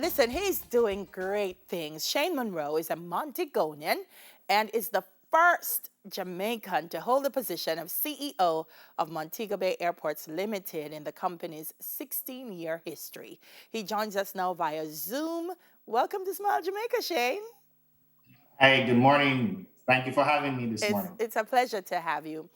Listen, he's doing great things. Shane Munroe is a Montegonian and is the first Jamaican to hold the position of CEO of Montego Bay Airports Limited in the company's 16-year history. He joins us now via Zoom. Welcome to Smile Jamaica, Shane. Hey, good morning. Thank you for having me this It's morning. it's a pleasure to have you.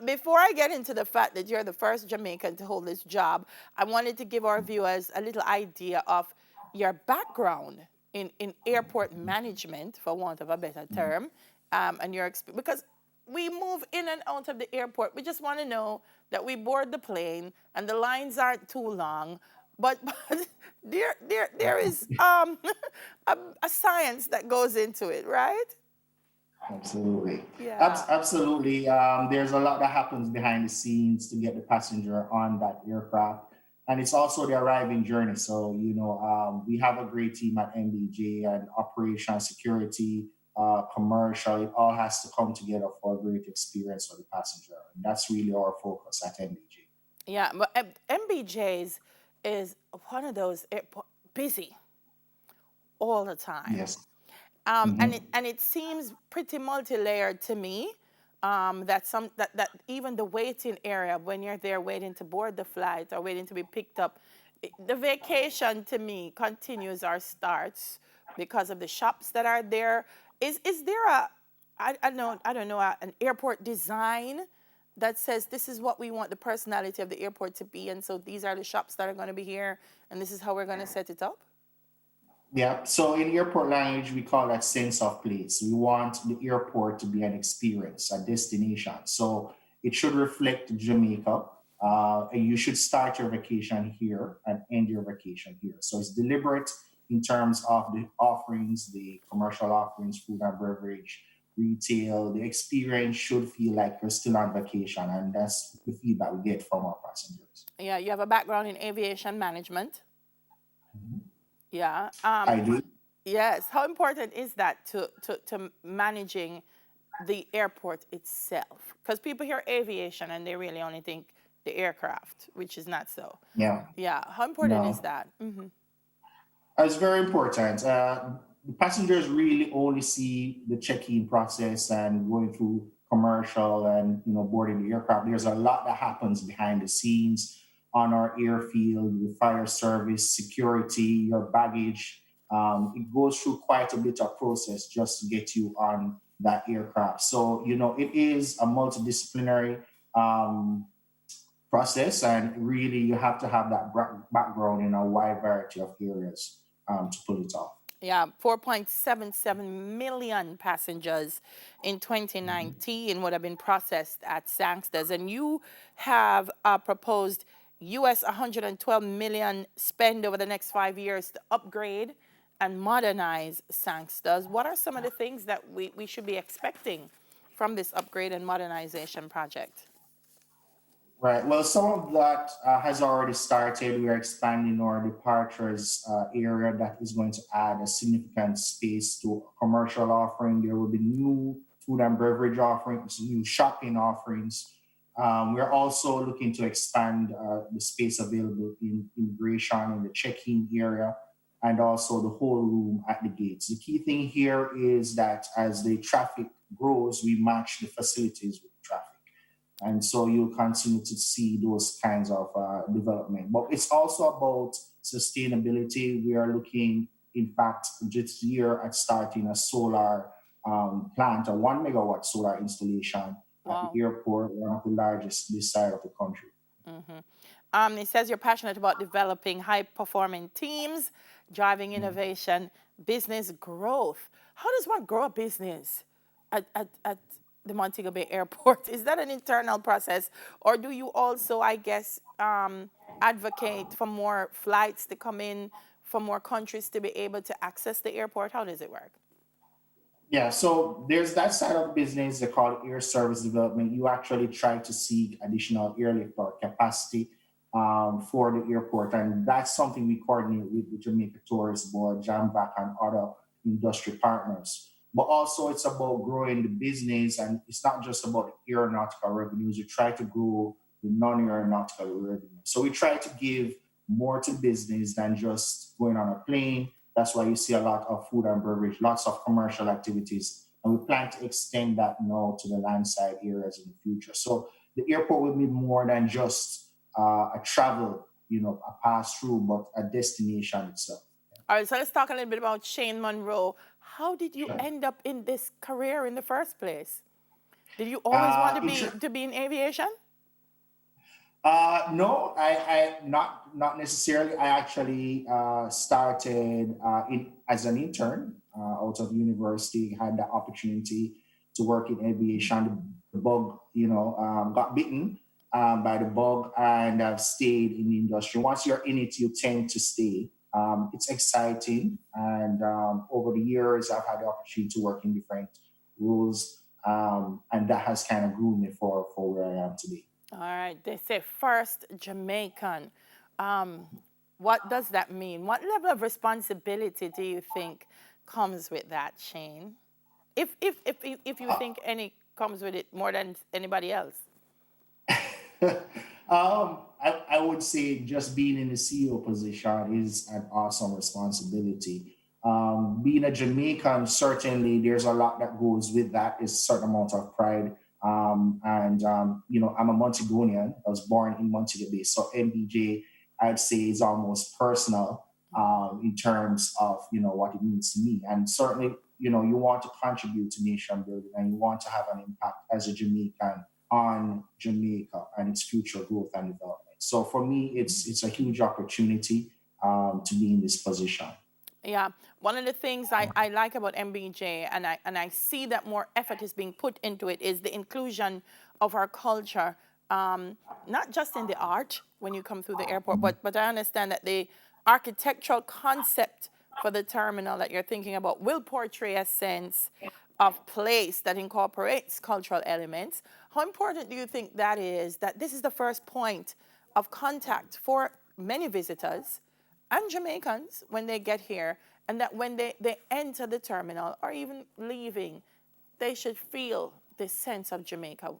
Before I get into the fact that you're the first Jamaican to hold this job, I wanted to give our viewers a little idea of your background in airport management, for want of a better term, and your experience. Because we move in and out of the airport, we just want to know that we board the plane and the lines aren't too long. But there is a science that goes into it, right? Absolutely. Yeah. Absolutely. There's a lot that happens behind the scenes to get the passenger on that aircraft. And it's also the arriving journey. So, we have a great team at MBJ and operation, security, commercial. It all has to come together for a great experience for the passenger. And that's really our focus at MBJ. Yeah, but MBJ's is one of those busy all the time. Yes. And it seems pretty multi-layered to me. That even the waiting area when you're there waiting to board the flight or waiting to be picked up, the vacation to me continues or starts because of the shops that are there. Is there I don't know an airport design that says this is what we want the personality of the airport to be, and so these are the shops that are going to be here, and this is how we're going to set it up? Yeah, so in airport language, we call that sense of place. We want the airport to be an experience, a destination. So it should reflect Jamaica. And you should start your vacation here and end your vacation here. So it's deliberate in terms of the offerings, the commercial offerings, food and beverage, retail. The experience should feel like you're still on vacation. And that's the feedback we get from our passengers. Yeah, you have a background in aviation management. Mhm. Yeah. I do. Yes. How important is that to managing the airport itself? Because people hear aviation and they really only think the aircraft, which is not so. Yeah. Yeah. How important is No. that? It's very important. The passengers really only see the check-in process and going through commercial and boarding the aircraft. There's a lot that happens behind the scenes on our airfield, the fire service, security, your baggage. It goes through quite a bit of process just to get you on that aircraft. So it is a multidisciplinary um, process, and really you have to have that background in a wide variety of areas to pull it off. Yeah, 4.77 million passengers in Mhm. 2019 would have been processed at Sangsters. And you have proposed US 112 million spend over the next 5 years to upgrade and modernize Sangsters. What are some of the things that we should be expecting from this upgrade and modernization project? Right. Well, some of that has already started. We are expanding our departures area that is going to add a significant space to commercial offering. There will be new food and beverage offerings, new shopping offerings. We're also looking to expand the space available in immigration in the check-in area and also the whole room at the gates. The key thing here is that as the traffic grows, we match the facilities with the traffic, and so you'll continue to see those kinds of development. But it's also about sustainability. We are looking, in fact, this year at starting a solar plant, a 1 megawatt solar installation at the Wow. airport, one of the largest this side of the country. hmm it says you're passionate about developing high performing teams, driving Mm. innovation, business growth. How does one grow a business at the Montego Bay Airport? Is that an internal process, or do you also, I guess, advocate for more flights to come in from more countries to be able to access the airport? How does it work? Yeah, so there's that side of business they call air service development. You actually try to seek additional airlift or capacity for the airport, and that's something we coordinate with the Jamaica Tourist Board, JAMVAC, and other industry partners. But also, it's about growing the business, and it's not just about the aeronautical revenues. We try to grow the non-aeronautical revenue. So we try to give more to business than just going on a plane. That's why you see a lot of food and beverage, lots of commercial activities. And we plan to extend that now to the landside areas in the future. So the airport will be more than just a travel, a pass through, but a destination itself. All right, so let's talk a little bit about Shane Munroe. How did you Sure. end up in this career in the first place? Did you always want Uh, to be inter- in aviation? no, not necessarily. I actually started as an intern out of university. Had the opportunity to work in aviation. The bug, got bitten by the bug, and I've stayed in the industry. Once you're in it, you tend to stay. It's exciting, and over the years, I've had the opportunity to work in different roles, and that has kind of groomed me for where I am today. All right, they say first Jamaican. Um, what does that mean? What level of responsibility do you think comes with that, Shane? If you think any comes with it more than anybody else. I would say just being in the CEO position is an awesome responsibility. Being a Jamaican, certainly there's a lot that goes with that. Is a certain amount of pride. I'm a Montegonian. I was born in Montego Bay, so MBJ, I'd say, is almost personal in terms of what it means to me. And certainly, you want to contribute to nation building, and you want to have an impact as a Jamaican on Jamaica and its future growth and development. So for me, it's a huge opportunity to be in this position. Yeah, one of the things I like about MBJ, and I see that more effort is being put into it, is the inclusion of our culture, not just in the art when you come through the airport, but I understand that the architectural concept for the terminal that you're thinking about will portray a sense of place that incorporates cultural elements. How important do you think that is? That this is the first point of contact for many visitors and Jamaicans when they get here, and that when they enter the terminal or even leaving, they should feel this sense of Jamaica.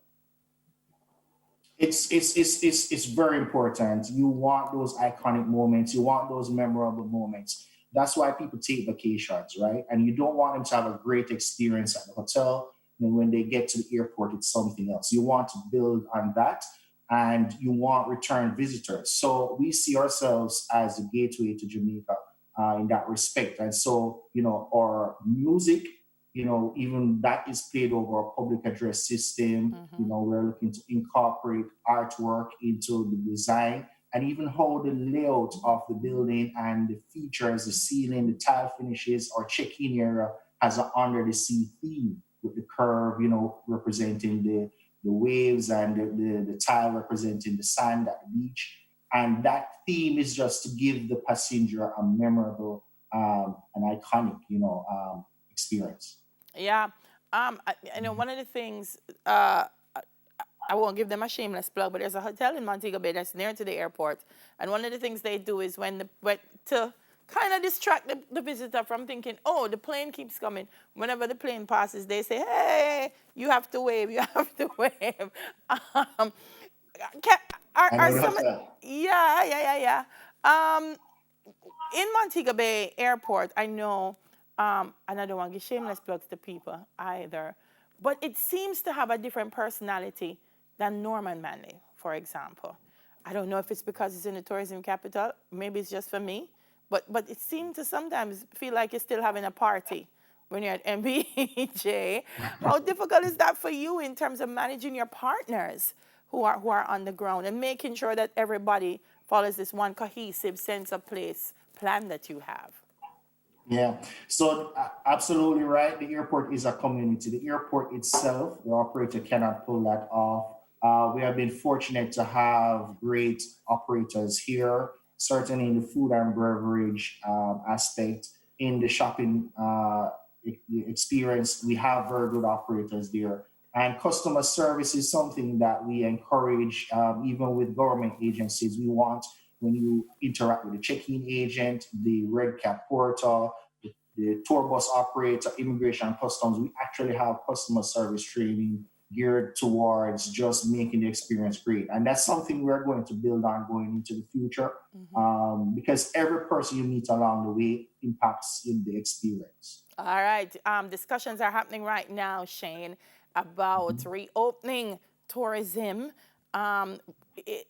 It's very important. You want those iconic moments. You want those memorable moments. That's why people take vacations, right? And you don't want them to have a great experience at the hotel. And when they get to the airport, it's something else. You want to build on that, and you want return visitors. So we see ourselves as a gateway to Jamaica in that respect. And so, our music, even that is played over a public address system. Mm-hmm. We're looking to incorporate artwork into the design, and even how the layout of the building and the features, the ceiling, the tile finishes, or check-in area has an under the sea theme with the curve, representing the waves, and the tile representing the sand at the beach. And that theme is just to give the passenger a memorable, an iconic, experience. Yeah. I know one of the things, I won't give them a shameless plug, but there's a hotel in Montego Bay that's near to the airport. And one of the things they do is to kind of distract the visitor from thinking, oh, the plane keeps coming. Whenever the plane passes, they say, hey, you have to wave, you have to wave. Um, can, I are know the some, hotel. yeah. In Montego Bay Airport, I know, and I don't want to give shameless plugs to people either, but it seems to have a different personality than Norman Manley, for example. I don't know if it's because it's in the tourism capital. Maybe it's just for me, but it seems to sometimes feel like you're still having a party when you're at MBJ. How difficult is that for you in terms of managing your partners who are on the ground and making sure that everybody follows this one cohesive sense of place plan that you have? Yeah. So absolutely right. The airport is a community. The airport itself, the operator cannot pull that off. We have been fortunate to have great operators here, certainly in the food and beverage aspect. In the shopping experience, we have very good operators there. And customer service is something that we encourage, even with government agencies. We want, when you interact with the check-in agent, the red cap porter, the tour bus operator, immigration and customs, we actually have customer service training geared towards just making the experience great. And that's something we're going to build on going into the future, Mhm. because every person you meet along the way impacts in the experience. All right. Discussions are happening right now, Shane, about Mhm. reopening tourism. Um,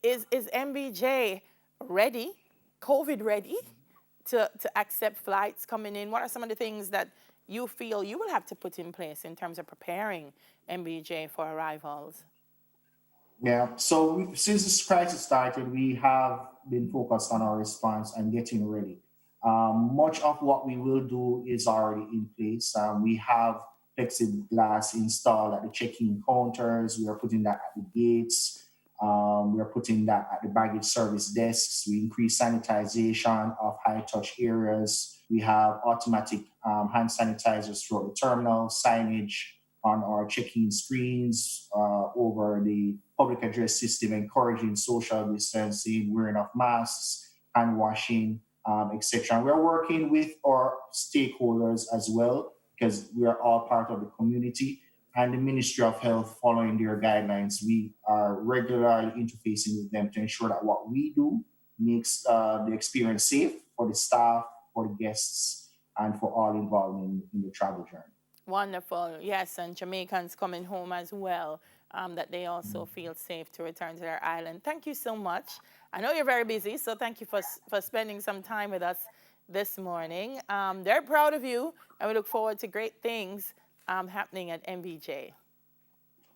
is MBJ ready, COVID ready, to accept flights coming in? What are some of the things that you feel you will have to put in place in terms of preparing MBJ for arrivals? Yeah. So since this crisis started, we have been focused on our response and getting ready. Much of what we will do is already in place. We have plexiglass installed at the check-in counters. We are putting that at the gates. We are putting that at the baggage service desks. We increase sanitization of high-touch areas. We have automatic hand sanitizers throughout the terminal, signage on our check-in screens, over the public address system, encouraging social distancing, wearing of masks, hand washing, etc. We're working with our stakeholders as well because we are all part of the community. And the Ministry of Health, following their guidelines, we are regularly interfacing with them to ensure that what we do makes the experience safe for the staff, for the guests, and for all involved in the travel journey. Wonderful. Yes, and Jamaicans coming home as well, that they also Mm. feel safe to return to their island. Thank you so much. I know you're very busy, so thank you for spending some time with us this morning. They're proud of you, and we look forward to great things happening at MBJ.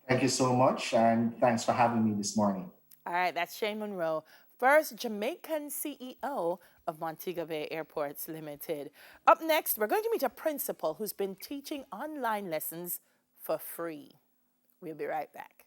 Thank you so much, and thanks for having me this morning. All right, that's Shane Munroe, first Jamaican CEO of Montego Bay Airports Limited. Up next, we're going to meet a principal who's been teaching online lessons for free. We'll be right back.